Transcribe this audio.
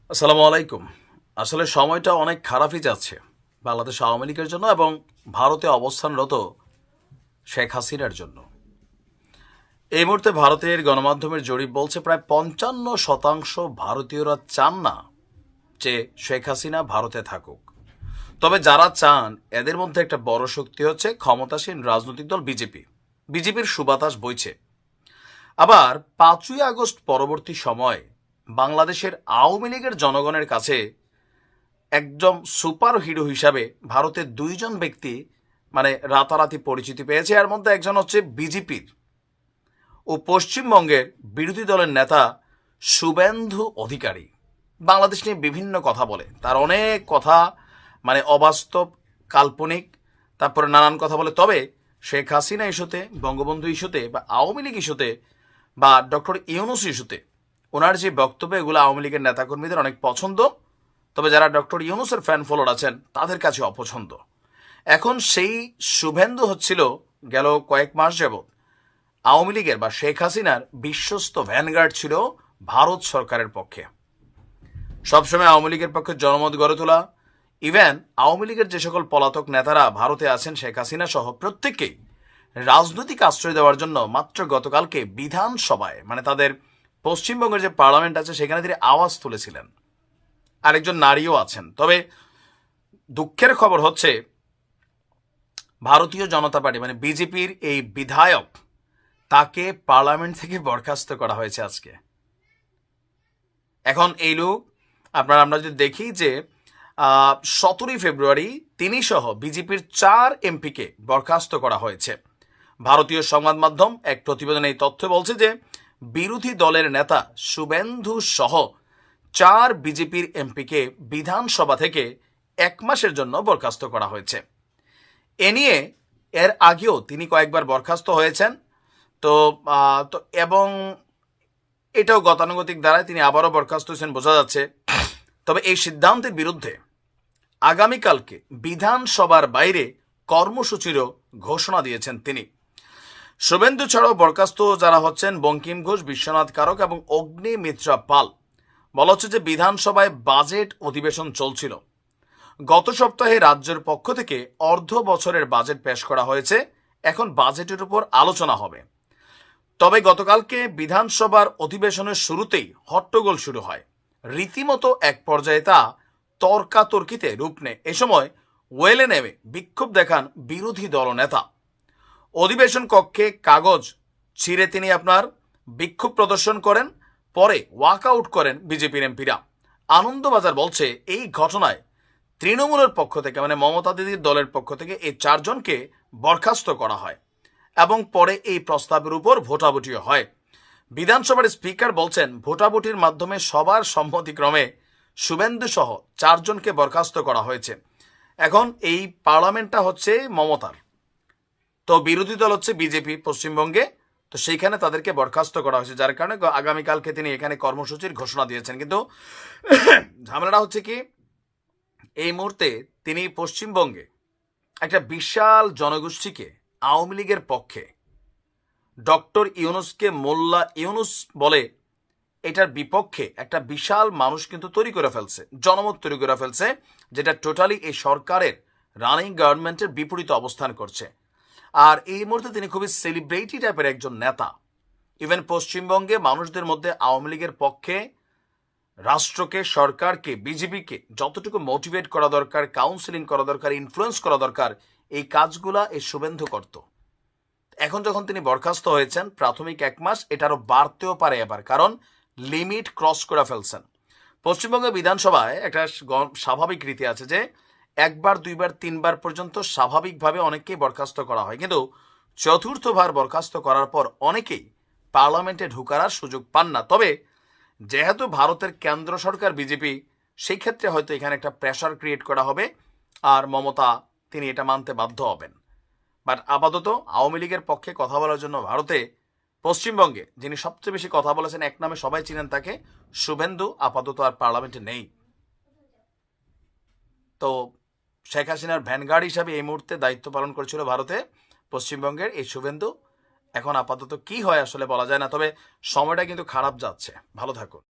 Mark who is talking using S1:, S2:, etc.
S1: আসসালামু আলাইকুম। আসলে সময়টা অনেক খারাপই যাচ্ছে বাংলাদেশ আওয়ামী লীগের জন্য এবং ভারতে অবস্থানরত শেখ হাসিনার জন্য। এই মুহূর্তে ভারতের গণমাধ্যমের জরিপ বলছে প্রায় ৫৫% ভারতীয়রা চান না যে শেখ হাসিনা ভারতে থাকুক। তবে যারা চান এদের মধ্যে একটা বড় শক্তি হচ্ছে ক্ষমতাসীন রাজনৈতিক দল বিজেপি। বিজেপির সুবাতাস বইছে। আবার ৫ই আগস্ট পরবর্তী সময় বাংলাদেশের আওয়ামী লীগের জনগণের কাছে একজন সুপার হিরো হিসাবে ভারতের দুইজন ব্যক্তি রাতারাতি পরিচিতি পেয়েছে। এর মধ্যে একজন হচ্ছে বিজেপির ও পশ্চিমবঙ্গের বিরোধী দলের নেতা শুভেন্দু অধিকারী। বাংলাদেশ নিয়ে বিভিন্ন কথা বলে, তার অনেক কথা অবাস্তব, কাল্পনিক, তারপরে নানান কথা বলে। তবে শেখ হাসিনা ইস্যুতে, বঙ্গবন্ধু ইস্যুতে বা আওয়ামী লীগ ইস্যুতে বা ডক্টর ইউনূস ইস্যুতে ওনার যে বক্তব্য, এগুলো আওয়ামী লীগের নেতাকর্মীদের অনেক পছন্দ। তবে যারা ডক্টর ইউনূসের ফ্যান ফলোয়ার আছেন তাদের কাছে অপছন্দ। এখন সেই শুভেন্দু হচ্ছিল গেল কয়েক মাস যাবৎ আওয়ামী লীগের বা শেখ হাসিনার বিশ্বস্ত ভ্যানগার্ড ছিল ভারত সরকারের পক্ষে। সবসময় আওয়ামী লীগের পক্ষে জনমত গড়ে তোলা, ইভেন আওয়ামী লীগের যে সকল পলাতক নেতারা ভারতে আছেন শেখ হাসিনা সহ প্রত্যেককেই রাজনৈতিক আশ্রয় দেওয়ার জন্য মাত্র গতকালকে বিধানসভায় তাদের পশ্চিমবঙ্গের যে পার্লামেন্ট আছে সেখানে তিনি আওয়াজ তুলেছিলেন। আরেকজন নারীও আছেন। তবে দুঃখের খবর হচ্ছে ভারতীয় জনতা পার্টি বিজেপির এই বিধায়ক, তাকে পার্লামেন্ট থেকে বরখাস্ত করা হয়েছে আজকে। এখন এই লোক আমরা যদি দেখি যে 17 ফেব্রুয়ারি তিনি সহ বিজেপির 4 এমপিকে বরখাস্ত করা হয়েছে। ভারতীয় সংবাদ মাধ্যম এক প্রতিবেদনে এই তথ্য বলছে যে বিরোধী দলের নেতা শুভেন্দু সহ 4 বিজেপির এমপিকে বিধানসভা থেকে 1 মাসের জন্য বরখাস্ত করা হয়েছে। এ নিয়ে এর আগেও তিনি কয়েকবার বরখাস্ত হয়েছেন। তো এবং এটাও গতানুগতিক দ্বারায় তিনি আবারও বরখাস্ত হয়েছেন বোঝা যাচ্ছে। তবে এই সিদ্ধান্তের বিরুদ্ধে আগামীকালকে বিধানসভার বাইরে কর্মসূচিরও ঘোষণা দিয়েছেন তিনি। শুভেন্দু ছাড়াও বরখাস্ত যারা হচ্ছেন বঙ্কিম ঘোষ, বিশ্বনাথ কারক এবং অগ্নিমিত্রা পাল। বলা হচ্ছে যে বিধানসভায় বাজেট অধিবেশন চলছিল। গত সপ্তাহে রাজ্যের পক্ষ থেকে অর্ধ বছরের বাজেট পেশ করা হয়েছে। এখন বাজেটের উপর আলোচনা হবে। তবে গতকালকে বিধানসভার অধিবেশনের শুরুতেই হট্টগোল শুরু হয়। রীতিমতো এক পর্যায়ে তা তর্কাতর্কিতে রূপ নেয়। এ সময় ওয়েলে নেমে বিক্ষোভ দেখান বিরোধী দলনেতা। অধিবেশন কক্ষে কাগজ ছিঁড়ে তিনি বিক্ষোভ প্রদর্শন করেন। পরে ওয়াকআউট করেন বিজেপির এমপিরা। আনন্দবাজার বলছে এই ঘটনায় তৃণমূলের পক্ষ থেকে মমতা দিদির দলের পক্ষ থেকে এই 4 জনকে বরখাস্ত করা হয় এবং পরে এই প্রস্তাবের উপর ভোটাভুটিও হয়। বিধানসভার স্পিকার বলছেন ভোটাভুটির মাধ্যমে সবার সম্মতিক্রমে শুভেন্দু সহ 4 জনকে বরখাস্ত করা হয়েছে। এখন এই পার্লামেন্টটা হচ্ছে মমতার, তো বিরোধী দল হচ্ছে বিজেপি পশ্চিমবঙ্গে। তো সেইখানে তাদেরকে বরখাস্ত করা হয়েছে, যার কারণে আগামীকালকে তিনি এখানে কর্মসূচির ঘোষণা দিয়েছেন। কিন্তু ঝামেলাটা হচ্ছে কি, এই মুহূর্তে তিনি পশ্চিমবঙ্গে একটা বিশাল জনগোষ্ঠীকে আওয়ামী লীগের পক্ষে ডক্টর ইউনূসকে মোল্লা ইউনূস বলে এটার বিপক্ষে একটা বিশাল মানুষ কিন্তু তৈরি করে ফেলছে, জনমত তৈরি করে ফেলছে, যেটা টোটালি এই সরকারের রানিং গভর্নমেন্টের বিপরীতে অবস্থান করছে। আর এই মুহূর্তে তিনি খুবই সেলিব্রিটি টাইপের একজন নেতা। ইভেন পশ্চিমবঙ্গে মানুষদের মধ্যে আওয়ামী লীগের পক্ষে রাষ্ট্রকে, সরকারকে, বিজেপিকে যতটুকু মোটিভেট করা দরকার, কাউন্সিলিং করা দরকার, ইনফ্লুয়েন্স করা দরকার, এই কাজগুলা এই শুভেন্দু করত। এখন যখন তিনি বরখাস্ত হয়েছেন প্রাথমিক 1 মাস, এটা আরো বাড়তেও পারে এবার, কারণ লিমিট ক্রস করে ফেলছেন। পশ্চিমবঙ্গ বিধানসভায় একটা স্বাভাবিক রীতি আছে যে 1 বার 2 বার 3 বার পর্যন্ত স্বাভাবিকভাবে অনেককেই বরখাস্ত করা হয়, কিন্তু চতুর্থবার বরখাস্ত করার পর অনেকেই পার্লামেন্টে ঢোকার সুযোগ পান না। তবে যেহেতু ভারতের কেন্দ্র সরকার বিজেপি, সেই ক্ষেত্রে হয়তো এখানে একটা প্রেশার ক্রিয়েট করা হবে আর মমতা তিনি এটা মানতে বাধ্য হবেন। বাট আপাতত আওয়ামী লীগের পক্ষে কথা বলার জন্য ভারতে পশ্চিমবঙ্গে যিনি সবচেয়ে বেশি কথা বলেছেন, এক নামে সবাই চিনেন তাকে, শুভেন্দু, আপাতত আর পার্লামেন্টে নেই। তো শেখ হাসিনার ভ্যানগার্ড হিসাবে এই মুহূর্তে দায়িত্ব পালন করেছিল ভারতে পশ্চিমবঙ্গের এই শুভেন্দু। এখন আপাতত কি হয় আসলে বলা যায় না, তবে সময়টা কিন্তু খারাপ যাচ্ছে। ভালো থাকুন।